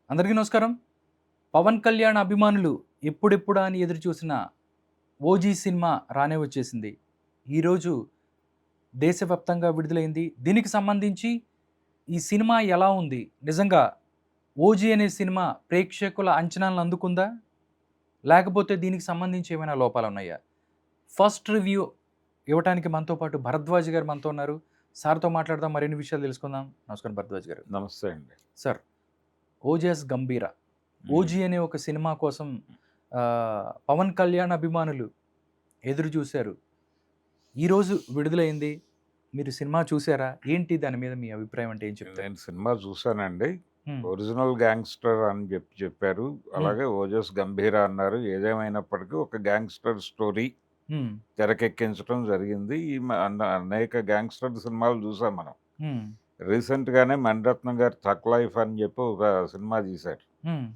అందరికీ నమస్కారం. పవన్ కళ్యాణ్ అభిమానులు ఎప్పుడెప్పుడా అని ఎదురు చూసిన 'ఓజీ' సినిమా రానే వచ్చేసింది. ఈరోజు దేశవ్యాప్తంగా విడుదలైంది. దీనికి సంబంధించి ఈ సినిమా ఎలా ఉంది? నిజంగా 'ఓజీ' అనే సినిమా ప్రేక్షకుల అంచనాలను అందుకుందా? లేకపోతే దీనికి సంబంధించి ఏమైనా లోపాలున్నాయా? ఫస్ట్ రివ్యూ ఇవ్వటానికి మనతో పాటు భరద్వాజ్ గారు మనతో ఉన్నారు. సార్‌తో మాట్లాడదాం. మరిన్ని విషయాలు తెలుసుకుందాం. నమస్కారం భరద్వాజ్ గారు. నమస్తే అండి. సార్, 'ఓజస్ గంభీర' 'ఓజీ' అనే ఒక సినిమా కోసం పవన్ కళ్యాణ్ అభిమానులు ఎదురు చూశారు. ఈరోజు విడుదలైంది. మీరు సినిమా చూసారా? ఏంటి దాని మీద మీ అభిప్రాయం అంటే ఏం చెప్తారు? నేను సినిమా చూసానండి. హ్మ్. ఒరిజినల్ గ్యాంగ్‌స్టర్ అని చెప్పారు. హ్మ్. అలాగే 'ఓజస్ గంభీర' అన్నారు. ఏదేమైనప్పటికీ ఒక గ్యాంగ్‌స్టర్ స్టోరీ హ్మ్. తెరకెక్కించడం జరిగింది. ఈ అనేక గ్యాంగ్‌స్టర్ సినిమాలు చూసాం మనం. హ్మ్. రీసెంట్‌గానే మణిరత్నం గారు 'థగ్ లైఫ్' అని చెప్పి ఒక సినిమా తీశారు. హ్మ్.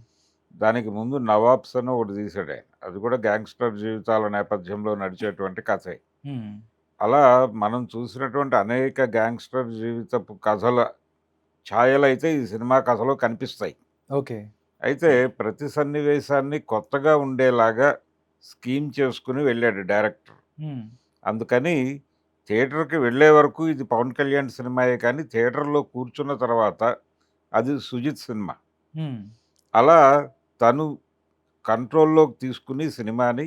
దానికి ముందు 'నవాబ్స్' అని ఒకటి తీశాడాయన. అది కూడా గ్యాంగ్‌స్టర్ జీవితాల నేపథ్యంలో నడిచేటువంటి కథే. హ్మ్. అలా మనం చూసినటువంటి అనేక గ్యాంగ్‌స్టర్ జీవితపు కథల ఛాయలైతే ఈ సినిమా కథలో కనిపిస్తాయి. ఓకే. అయితే ప్రతి సన్నివేశాన్ని కొత్తగా ఉండేలాగా స్కీమ్ చేసుకొని వెళ్ళాడు డైరెక్టర్. హ్మ్. అందుకని థియేటర్‌కి వెళ్ళే వరకు ఇది పవన్ కళ్యాణ్ సినిమాయే కానీ థియేటర్‌లో కూర్చున్న తర్వాత అది సుజిత్ సినిమా. హ్మ్. అలా తను కంట్రోల్‌లోకి తీసుకొని సినిమాని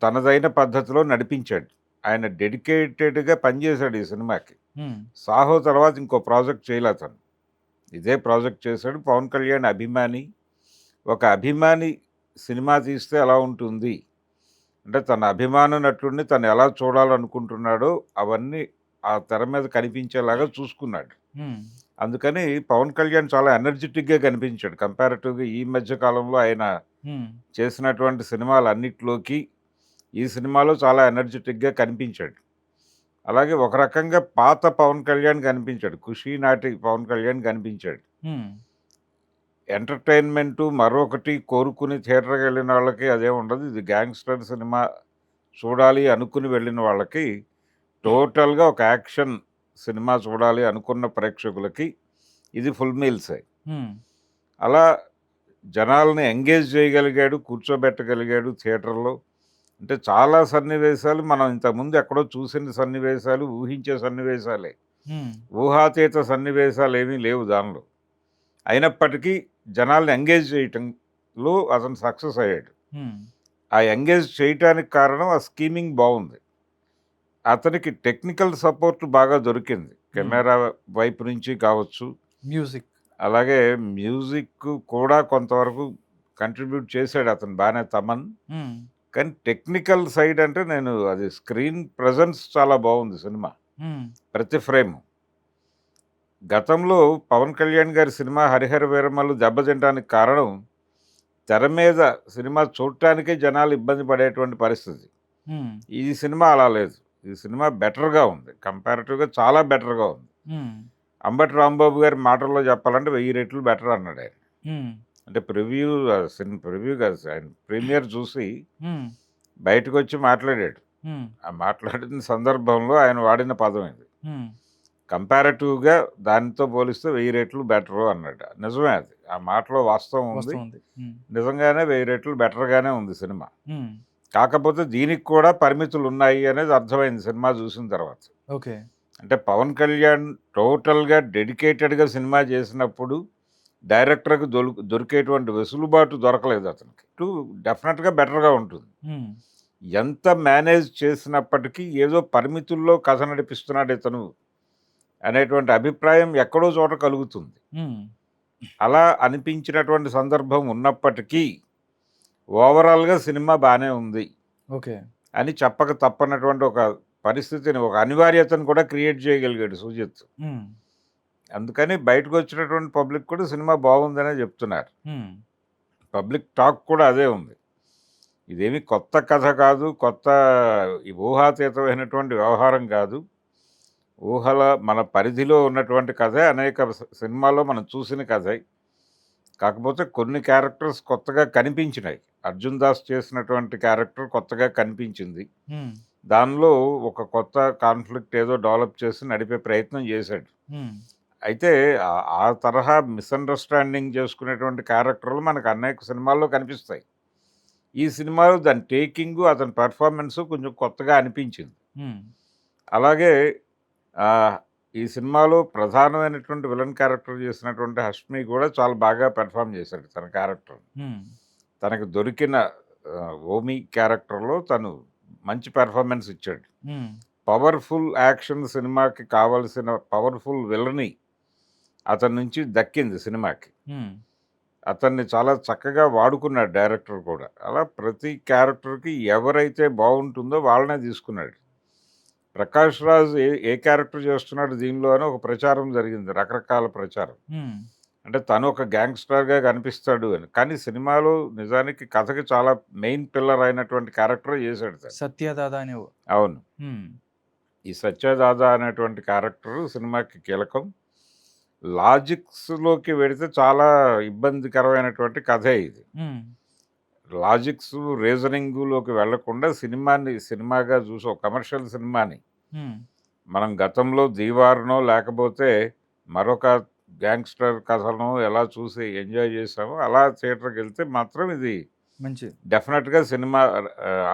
తనదైన పద్ధతిలో నడిపించాడు. ఆయన డెడికేటెడ్‌గా పనిచేశాడు ఈ సినిమాకి. హ్మ్. 'సాహో' తర్వాత ఇంకో ప్రాజెక్ట్ చేయలే అతను. ఇదే ప్రాజెక్ట్ చేశాడు. పవన్ కళ్యాణ్ అభిమాని. ఒక అభిమాని సినిమా తీస్తే ఎలా ఉంటుంది? అంటే తన అభిమాన నటుడిని తను ఎలా చూడాలనుకుంటున్నాడో అవన్నీ ఆ తెర మీద కనిపించేలాగా చూసుకున్నాడు. హ్మ్. అందుకని పవన్ కళ్యాణ్ చాలా ఎనర్జిటిక్‌గా కనిపించాడు. కంపారిటివ్‌గా ఈ మధ్య కాలంలో ఆయన హ్మ్. చేసినటువంటి సినిమాలన్నిట్లోకి ఈ సినిమాలో చాలా ఎనర్జిటిక్‌గా కనిపించాడు. అలాగే ఒక రకంగా పాత పవన్ కళ్యాణ్ కనిపించాడు. 'ఖుషి' నాటి పవన్ కళ్యాణ్ కనిపించాడు. హ్మ్. ఎంటర్‌టైన్‌మెంటు మరొకటి కోరుకుని థియేటర్‌కెళ్ళిన వాళ్ళకి అదేం ఉండదు. ఇది గ్యాంగ్‌స్టర్ సినిమా చూడాలి అనుకుని వెళ్ళిన వాళ్ళకి టోటల్‌గా ఒక యాక్షన్ సినిమా చూడాలి అనుకున్న ప్రేక్షకులకి ఇది ఫుల్ మీల్సే. హ్మ్. అలా జనాల్ని ఎంగేజ్ చేయగలిగాడు, కూర్చోబెట్టగలిగాడు థియేటర్‌లో. అంటే చాలా సన్నివేశాలు మనం ఇంతకుముందు ఎక్కడో చూసిన సన్నివేశాలు, ఊహించే సన్నివేశాలే. హ్మ్. ఊహాతీత సన్నివేశాలేమీ లేవు దానిలో. అయినప్పటికీ జనాల్ని ఎంగేజ్ చేయటంలో అతను సక్సెస్ అయ్యాడు. హ్మ్. ఆ ఎంగేజ్ చేయటానికి కారణం ఆ స్కీమింగ్ బావుంది. అతనికి టెక్నికల్ సపోర్ట్ బాగా దొరికింది. హ్మ్. కెమెరా వైపు నుంచి కావచ్చు, మ్యూజిక్. అలాగే మ్యూజిక్ కూడా కొంతవరకు కంట్రిబ్యూట్ చేశాడు అతను బానే తమన్. హ్మ్. కానీ టెక్నికల్ సైడ్ అంటే నేను అది స్క్రీన్ ప్రెజెన్స్ చాలా బావుంది సినిమా. హ్మ్. ప్రతి ఫ్రేము. గతంలో పవన్ కళ్యాణ్ గారి సినిమా 'హరిహర వీరమల్లు' దెబ్బతినటానికి కారణం తెర మీద సినిమా చూడటానికే జనాలు ఇబ్బంది పడేటువంటి పరిస్థితి. హ్మ్. ఈ సినిమా అలా లేదు. ఈ సినిమా బెటర్‌గా ఉంది. కంపారిటివ్‌గా చాలా బెటర్‌గా ఉంది. హ్మ్. అంబటి రాంబాబు గారి మాటల్లో చెప్పాలంటే 1000 రెట్లు బెటర్ అన్నాడాయన. హ్మ్. అంటే ప్రివ్యూ కాదు, ఆయన ప్రీమియర్ చూసి హ్మ్. బయటకొచ్చి మాట్లాడాడు. హ్మ్. ఆ మాట్లాడిన సందర్భంలో ఆయన వాడిన పదం ఇది. హ్మ్. కంపారిటివ్‌గా దానితో పోలిస్తే 1000 రెట్లు బెటరు అన్నాడు. నిజమే అది. ఆ మాటలో వాస్తవం ఉంది. వస్తూ ఉంది. హ్మ్. నిజంగానే 1000 రెట్లు బెటర్‌గానే ఉంది సినిమా. హ్మ్. కాకపోతే దీనికి కూడా పరిమితులున్నాయి అనేది అర్థమైంది సినిమా చూసిన తర్వాత. ఓకే. అంటే పవన్ కళ్యాణ్ టోటల్‌గా డెడికేటెడ్‌గా సినిమా చేసినప్పుడు డైరెక్టర్‌కి దొరికేటువంటి వెసులుబాటు దొరకలేదు అతనికి. డెఫినిట్‌గా బెటర్‌గా ఉంటుంది. హ్మ్. ఎంత మేనేజ్ చేసినప్పటికీ ఏదో పరిమితుల్లో కథ నడిపిస్తున్నాడు ఇతను అనేటువంటి అభిప్రాయం ఎక్కడో చోట కలుగుతుంది. హ్మ్. అలా అనిపించినటువంటి సందర్భం ఉన్నప్పటికీ ఓవరాల్‌గా సినిమా బానే ఉంది ఓకే. అని చెప్పక తప్పనటువంటి ఒక పరిస్థితిని, ఒక అనివార్యతను కూడా క్రియేట్ చేయగలిగాడు 'సుజిత్'. హ్మ్. అందుకని బయటకొచ్చినటువంటి పబ్లిక్ కూడా సినిమా బాగుందనే చెప్తున్నారు. హ్మ్. పబ్లిక్ టాక్ కూడా అదే ఉంది. ఇదేమి కొత్త కథ కాదు, కొత్త ఈ ఊహాతీతమైనటువంటి వ్యవహారం కాదు. మన పరిధిలో ఉన్నటువంటి కథే అనేక సినిమాల్లో మనం చూసిన కథే. కాకపోతే కొన్ని క్యారెక్టర్స్ కొత్తగా కనిపించినాయి. 'అర్జున్ దాస్' చేసినటువంటి క్యారెక్టర్ కొత్తగా కనిపించింది. హ్మ్. దానిలో ఒక కొత్త కాన్ఫ్లిక్ట్ ఏదో డెవలప్ చేసి నడిపే ప్రయత్నం చేశాడు. హ్మ్. అయితే ఆ తరహా మిస్‌అండర్‌స్టాండింగ్ చేసుకునేటువంటి క్యారెక్టర్‌లు మనకు అనేక సినిమాల్లో కనిపిస్తాయి. ఈ సినిమాలో దాని టేకింగు, అతని పెర్ఫార్మన్సు కొంచెం కొత్తగా అనిపించింది. హ్మ్. అలాగే ఆహ్, ఈ సినిమాలో ప్రధానమైనటువంటి విలన్ క్యారెక్టర్ చేసినటువంటి 'హష్మి' కూడా చాలా బాగా పెర్ఫార్మ్ చేశాడు తన క్యారెక్టర్‌ని. హ్మ్. తనకు దొరికిన 'ఓమి' క్యారెక్టర్‌లో తను మంచి పెర్ఫార్మన్స్ ఇచ్చాడు. హ్మ్. పవర్‌ఫుల్ యాక్షన్ సినిమాకి కావాల్సిన పవర్‌ఫుల్ విలని అతని నుంచి దక్కింది సినిమాకి. హ్మ్. అతన్ని చాలా చక్కగా వాడుకున్నాడు డైరెక్టర్ కూడా. అలా ప్రతి క్యారెక్టర్‌కి ఎవరైతే బావుంటుందో వాళ్ళనే తీసుకున్నాడు. 'ప్రకాష్ రాజ్' ఏ క్యారెక్టర్ చేస్తున్నాడు దీనిలో అని ఒక ప్రచారం జరిగింది. రకరకాల ప్రచారం. హ్మ్. అంటే తను ఒక గ్యాంగ్‌స్టర్‌గా కనిపిస్తాడు అని. కానీ సినిమాలో నిజానికి కథకి చాలా మెయిన్ పిల్లర్ అయినటువంటి క్యారెక్టరే చేశాడు తను. 'సత్యదాదా' అనే అవును. హ్మ్. ఈ 'సత్యదాదా' అనేటువంటి క్యారెక్టరు సినిమాకి కీలకం. లాజిక్స్‌లోకి వెడితే చాలా ఇబ్బందికరమైనటువంటి కథే ఇది. హ్మ్. లాజిక్స్, రీజనింగులోకి వెళ్ళకుండా సినిమాగా చూసి ఒక కమర్షియల్ సినిమాని హ్మ్. మనం గతంలో 'దీవార్‌నో' లేకపోతే మరొక గ్యాంగ్‌స్టర్ కథనో ఎలా చూసి ఎంజాయ్ చేసామో అలా థియేటర్‌కెళ్తే మాత్రం ఇది మంచిది. డెఫినిట్‌గా సినిమా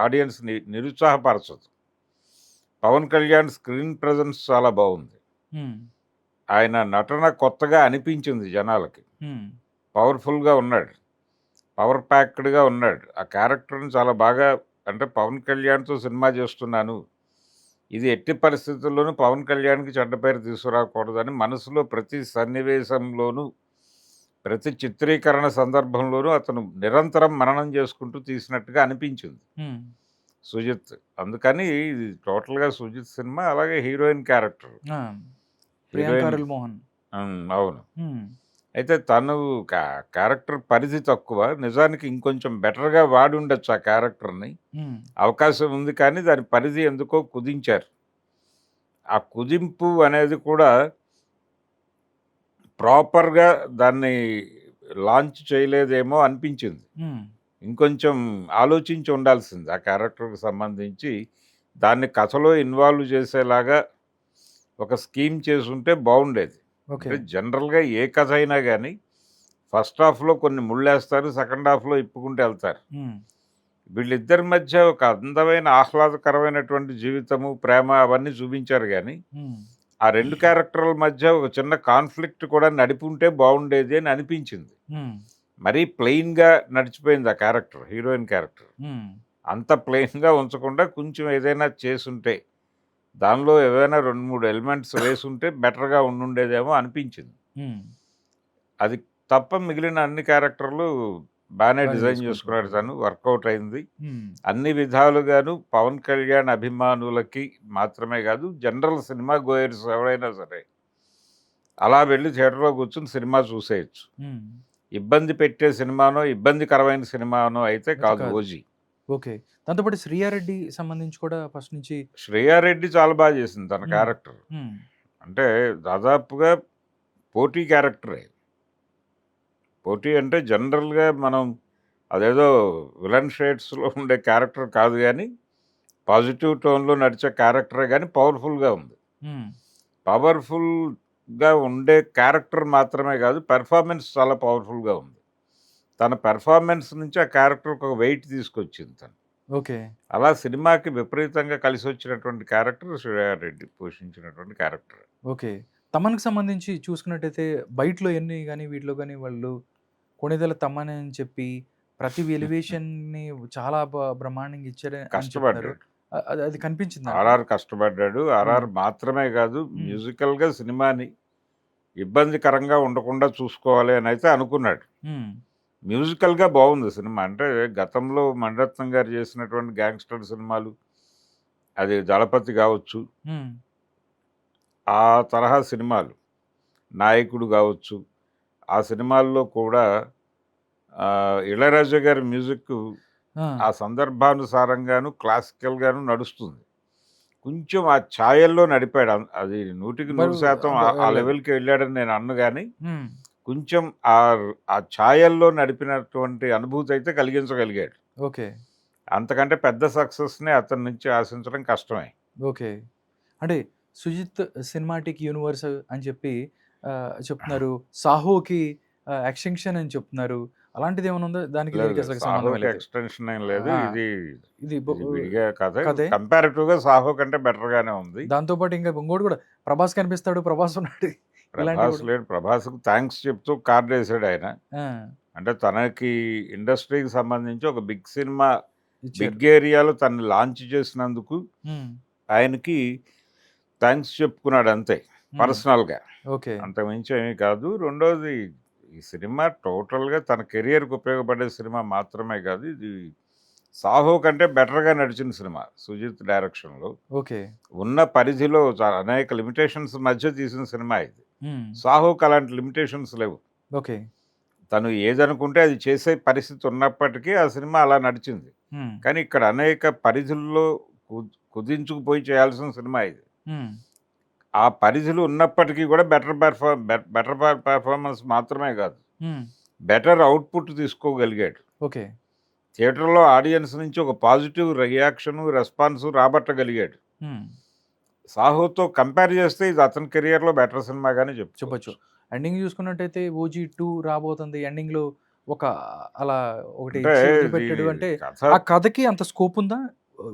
ఆడియన్స్‌ని నిరుత్సాహపరచదు. పవన్ కళ్యాణ్ స్క్రీన్ ప్రెజెన్స్ చాలా బావుంది. హ్మ్. ఆయన నటన కొత్తగా అనిపించింది జనాలకి. హ్మ్. పవర్‌ఫుల్‌గా ఉన్నాడు. పవర్ ప్యాక్డ్‌గా ఉన్నాడు. ఆ క్యారెక్టర్‌ని చాలా బాగా అంటే పవన్ కళ్యాణ్‌తో సినిమా చేస్తున్నాను. ఇది ఎట్టి పరిస్థితుల్లోనూ పవన్ కళ్యాణ్‌కి చెడ్డ పేరు తీసుకురాకూడదని మనసులో ప్రతి సన్నివేశంలోనూ, ప్రతి చిత్రీకరణ సందర్భంలోనూ అతను నిరంతరం మననం చేసుకుంటూ తీసినట్టుగా అనిపించింది హ్మ్. 'సుజిత్'. అందుకని ఇది టోటల్‌గా 'సుజిత్' సినిమా. అలాగే హీరోయిన్ క్యారెక్టర్. ఆ! 'ప్రియాంక హీరోయిన్ అరుళ్ మోహన్.' అవును. హ్మ్. అయితే తను క్యారెక్టర్ పరిధి తక్కువ. నిజానికి ఇంకొంచెం బెటర్‌గా వాడుండొచ్చు ఆ క్యారెక్టర్‌ని. హ్మ్. అవకాశం ఉంది కానీ దాని పరిధి ఎందుకో కుదించారు. ఆ కుదింపు అనేది కూడా ప్రాపర్‌గా దాన్ని లాంచ్ చేయలేదేమో అనిపించింది. హ్మ్. ఇంకొంచెం ఆలోచించి ఉండాల్సింది ఆ క్యారెక్టర్‌కి సంబంధించి. దాన్ని కథలో ఇన్వాల్వ్ చేసేలాగా ఒక స్కీమ్ చేసుంటే బావుండేది. ఓకే. అంటే జనరల్‌గా ఏ కథ అయినా గాని ఫస్ట్ హాఫ్‌లో కొన్ని ముళ్ళేస్తారు. సెకండ్ హాఫ్‌లో ఇప్పుకుంటూ ఎళ్తారు. హ్మ్. వీళ్ళిద్దరి మధ్య ఒక అందమైన, ఆహ్లాదకరమైనటువంటి జీవితము, ప్రేమ అవన్నీ చూపించారు గానీ, హ్మ్. ఆ 2 క్యారెక్టర్ల మధ్య ఒక చిన్న కాన్‌ఫ్లిక్ట్ కూడా నడిపుంటే బావుండేది అని అనిపించింది. హ్మ్. మరీ ప్లెయిన్‌గా నడిచిపోయింది ఆ క్యారెక్టర్. Heroine character. హ్మ్. అంత ప్లెయిన్‌గా ఉంచకుండా కొంచెం ఏదైనా చేసుంటే, దానిలో ఏవైనా 2, 3 ఎలిమెంట్స్ వేసుంటే బెటర్‌గా ఉండుండేదేమో అనిపించింది. హ్మ్. అది తప్ప మిగిలిన అన్ని క్యారెక్టర్‌లు బానే బానే డిజైన్ చేసుకుంటారు. చేసుకున్నాడు తను. వర్కౌట్ అయింది. హ్మ్. అన్ని విధాలుగాను పవన్ కళ్యాణ్ అభిమానులకి మాత్రమే కాదు, జనరల్ సినిమా గోయర్స్ ఎవరైనా సరే, అలా వెళ్లి థియేటర్‌లో కూర్చొని సినిమా చూసేయొచ్చు. హ్మ్. ఇబ్బంది పెట్టే సినిమానో, ఇబ్బందికరమైన సినిమానో అయితే అయితే కాదు కాదు. 'ఓజీ'. ఓకే. దాంతో పాటు 'శ్రీయారెడ్డి' సంబంధించి కూడా ఫస్ట్ నుంచి 'శ్రేయారెడ్డి' చాలా చేసింది తన హ్మ్. క్యారెక్టర్. హ్మ్. అంటే దాదాపుగా పోటీ క్యారెక్టరే. పోటీ అంటే జనరల్‌గా మనం అదేదో విలన్ షేడ్స్‌లో ఉండే క్యారెక్టర్ కాదు గానీ, పాజిటివ్ టోన్‌లో నడిచే క్యారెక్టరే గానీ పవర్‌ఫుల్‌గా ఉంది. హ్మ్. పవర్‌ఫుల్‌గా ఉండే క్యారెక్టర్ మాత్రమే గాదు, పెర్ఫార్మన్స్ చాలా పవర్‌ఫుల్‌గా ఉంది. తన పెర్ఫార్మన్స్ నుంచి ఆ క్యారెక్టర్‌కి ఒక వెయిట్ తీసుకొచ్చింది తను. ఓకే. అలా సినిమాకి విపరీతంగా కలిసొచ్చినటువంటి క్యారెక్టర్ 'శ్రేయారెడ్డి' పోషించినటువంటి క్యారెక్టర్. ఓకే. 'తమన్‌కి' సంబంధించి చూసుకున్నట్టయితే బయటలో ఎన్ని గాని, వీటిలో గాని వాళ్ళు 'కొణిదెల తమన్' అని చెప్పి ప్రతి ఎలివేషన్‌ని చాలా బ్రహ్మాండంగా ఇచ్చారు అని చెప్తున్నారు. కష్టపడ్డాడు. అది అది కనిపించిందా అండి? 'ఆర్ఆర్' కష్టపడ్డాడు. హ్మ్. 'ఆర్ఆర్' మాత్రమే గాదు, హ్మ్. మ్యూజికల్‌గా సినిమాని ఇబ్బందికరంగా ఉండకుండా చూసుకోవాలి అనైతే అనుకున్నాడు. హ్మ్. మ్యూజికల్‌గా బావుంది సినిమా. అంటే గతంలో మణిరత్నం గారు చేసినటువంటి గ్యాంగ్‌స్టర్ సినిమాలు, అది 'దళపతి' గావచ్చు, హ్మ్. ఆ తరహా సినిమాలు, 'నాయకుడు' గావచ్చు, ఆ సినిమాల్లో కూడా 'ఇళయరాజా' గారి మ్యూజిక్కు ఆ! ఆ సందర్భానుసారంగాను, క్లాసికల్‌గాను నడుస్తుంది. కొంచెం ఆ ఛాయల్లో నడిపాడు. అది 100కి బరు 100% ఆ వెళ్ళలేదు. లెవెల్‌కి వెళ్ళాడని నేను అనను గాని, హ్మ్. కొంచెం ఆ ఛాయల్లో నడిపినటువంటి అనుభూతి అయితే కలిగించగలిగాడు. ఓకే. అంతకంటే పెద్ద సక్సెస్‌ని అతని నుంచి ఆశించడం కష్టమే. ఓకే. అంటే 'సుజిత్ సినిమాటిక్ యూనివర్స్' అని చెప్పి చెప్తున్నారు. 'సాహోకి' ఎక్స్‌టెన్షన్ అని చెప్తున్నారు. అలాంటిదేమైనా ఉందా? దానికి లేదు దీనికి లేదు. అసలకి సంబంధమే 'సాహోకి' లేదు. ఎక్స్‌టెన్షన్ ఏం లేదు. ఆ! ఇది ఇది ఇది విడిగా కథ. కథే. కంపారిటివ్‌గా 'సాహో' కంటే బెటర్‌గానే ఉంది. దాంతో పాటు ఇంకా ఇంకోటి కూడా 'ప్రభాస్' కనిపిస్తాడు. 'ప్రభాస్' ఉన్నాడు. ఇలాంటివి 'ప్రభాస్' కూడా. లేడు. 'ప్రభాస్‌కి' థాంక్స్ చెప్తూ కార్డేసాడాయన. ఆ! అంటే తనకి ఇండస్ట్రీకి సంబంధించి ఒక బిగ్ సినిమా, ఇచ్చారు. బిగ్ ఏరియాలో తనని లాంచ్ చేసినందుకు హ్మ్. ఆయనకి థాంక్స్ చెప్పుకున్నాడు అంతే హ్మ్. పర్సనల్‌గా. ఓకే. అంతకుమించి ఏమీ కాదు. రెండోది ఈ సినిమా టోటల్‌గా తన కెరియర్‌కి ఉపయోగపడే సినిమా మాత్రమే కాదు. ఇది 'సాహో' కంటే బెటర్‌గా నడిచిన సినిమా 'సుజిత్' డైరెక్షన్‌లో. ఓకే. ఉన్న పరిధిలో అనేక లిమిటేషన్స్ మధ్య తీసిన సినిమా ఇది. హ్మ్. 'సాహో'కి అలాంటి లిమిటేషన్స్ లేవు. ఓకే. తను ఏదనుకుంటే అది చేసే పరిస్థితి ఉన్నప్పటికీ ఆ సినిమా అలా నడిచింది. హ్మ్. కానీ ఇక్కడ అనేక పరిధుల్లో కుదించుకుపోయి చేయాల్సిన సినిమా ఇది. హ్మ్. ఆ పరిధులు ఉన్నప్పటికీ కూడా బెటర్ పెర్ఫార్మన్స్ మాత్రమే కాదు. హ్మ్. బెటర్ అవుట్‌పుట్ తీసుకోగలిగాడు. ఓకే. థియేటర్‌లో ఆడియన్స్ నుంచి ఒక పాజిటివ్ రియాక్షను, రెస్పాన్సు రాబట్టగలిగాడు. హ్మ్. 'సాహోతో' కంపేర్ చేస్తే ఇది అతని కెరియర్‌లో బెటర్ సినిమాగానే చెప్పొచ్చు. చెప్పుకోవచ్చు. ఎండింగ్ చూసుకున్నట్టయితే 'ఓజీ 2' రాబోతుంది. ఎండింగ్‌లో ఒక అలా ఒకటి అంటే ఇచ్చి ఇది వదిలిపెట్టాడు అంటే, కథ ఆ కథకి అంత స్కోప్ ఉందా?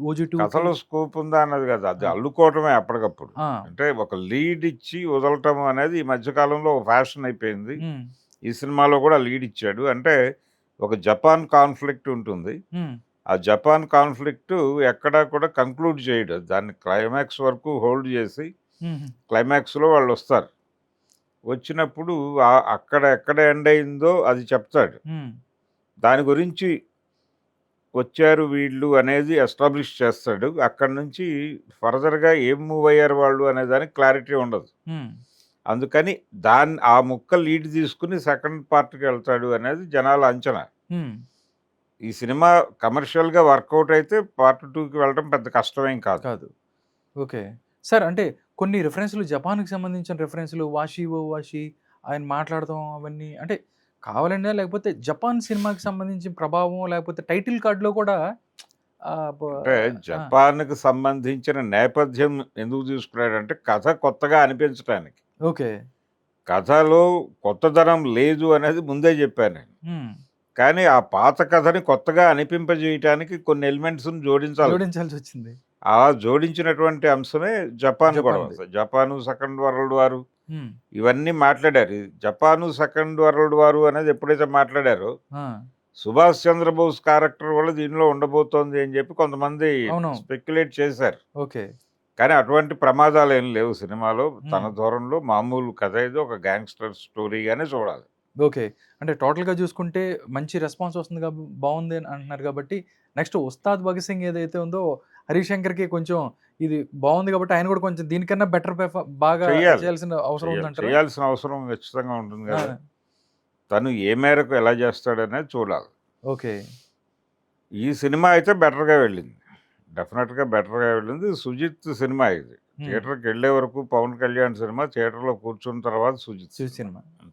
'ఓజీ 2'కి? కథలో స్కోప్ ఉందా అన్నది కాదు. అది ఆ! అల్లుకోవటమే అప్పటికప్పుడు. ఆ! అంటే ఒక లీడ్ ఇచ్చి వదలటం అనేది ఈ మధ్య కాలంలో ఒక ఫ్యాషన్ అయిపోయింది. హ్మ్. ఈ సినిమాలో కూడా లీడ్ ఇచ్చాడు. అంటే ఒక జపాన్ కాన్ఫ్లిక్ట్ ఉంటుంది. హ్మ్. ఆ జపాన్ కాన్ఫ్లిక్ట్ ఎక్కడా కూడా కంక్లూడ్ చేయడు. దాన్ని క్లైమాక్స్ వరకు హోల్డ్ చేసి హుహు. క్లైమాక్స్‌లో వాళ్ళొస్తారు. వచ్చినప్పుడు అక్కడ ఎక్కడ ఎండ్ అయిందో అది చెప్తాడు. హ్మ్. దాని గురించి వచ్చారు వీళ్ళు అనేది ఎస్టాబ్లిష్ చేస్తాడు. అక్కడి నుంచి ఫర్దర్‌గా ఏం మూవ్ అయ్యారు వాళ్ళు అనే దానికి క్లారిటీ ఉండదు. హ్మ్. అందుకని ఆ ముక్క లీడ్ తీసుకొని సెకండ్ పార్ట్‌కెళ్తాడు అనేది జనాల అంచనా. హ్మ్. ఈ సినిమా కమర్షియల్‌గా వర్కౌట్ అయితే పార్ట్ 2కి వెళ్ళడం పెద్ద కష్టమేం కాదు. కాదు. ఓకే. సార్ అంటే కొన్ని రిఫరెన్స్‌లు జపాన్‌కి సంబంధించిన రిఫరెన్స్‌లు 'వాషి ఓ వాషి' ఆయన మాట్లాడడం అవన్నీ అంటే కావాలనా? లేకపోతే జపాన్ సినిమాకి సంబంధించిన ప్రభావం లేకపోతే టైటిల్ కార్డ్‌లో కూడా ఆహ్, బ అంటే ఆ! జపాన్‌కి సంబంధించిన నేపథ్యం ఎందుకు తీసుకున్నాడంటే కథ కొత్తగా అనిపించటానికి. ఓకే. కథలో కొత్తదనం లేదు అనేది ముందే చెప్పాను నేను. హ్మ్. కానీ ఆ పాత కథని కొత్తగా అనిపింపజేయటానికి కొన్ని ఎలిమెంట్స్‌ని జోడించాలి. జోడించాల్సొచ్చింది. అలా జోడించినటువంటి అంశమే జపాన్ గొడవ. జపాన్‌ది. జపాను సెకండ్ వరల్డ్ వారు హ్మ్. ఇవన్నీ మాట్లాడారు. ఈ జపాను సెకండ్ వరల్డ్ వారు అనేది ఎప్పుడైతే మాట్లాడారో, ఆ! సుభాష్ చంద్రబోస్ క్యారెక్టర్ కూడా దీనిలో ఉండబోతోంది అని చెప్పి కొంతమంది అవునవును. స్పెక్యులేట్ చేశారు. ఓకే. కానీ అటువంటి ప్రమాదాలేం లేవు సినిమాలో. తన హ్మ్. ధోరణిలో మామూలు కథ ఇది. ఒక గ్యాంగ్‌స్టర్ స్టోరీగానే చూడాలి. ఓకే. అంటే టోటల్‌గా చూసుకుంటే మంచి రెస్పాన్స్ వస్తుంది బావుంది అని అంటున్నారు కాబట్టి, నెక్స్ట్ 'ఉస్తాద్ భగత్ సింగ్' ఏదైతే ఉందో 'హరీష్ శంకర్‌కి' కొంచెం ఇది బావుంది కాబట్టి ఆయన కూడా కొంచెం దీనికన్నా బెటర్ బాగా చెయ్యాలి. చేయాల్సిన అవసరం ఉందంటారా? చేయాల్సిన అవసరం ఖచ్చితంగా ఉంటుంది గదా! ఆ! తను ఏ మేరకు ఎలా చేస్తాడనేది చూడాలి. ఓకే. ఈ సినిమా అయితే బెటర్‌గా వెళ్ళింది. డెఫినిట్‌గా బెటర్‌గా వెళ్ళింది. 'సుజిత్' సినిమా ఇది. హ్మ్. థియేటర్‌కెళ్ళే వరకు 'పవన్ కళ్యాణ్' సినిమా, థియేటర్‌లో కూర్చున్న తర్వాత 'సుజిత్' 'చిరు' సినిమా. సినిమా. అంతే.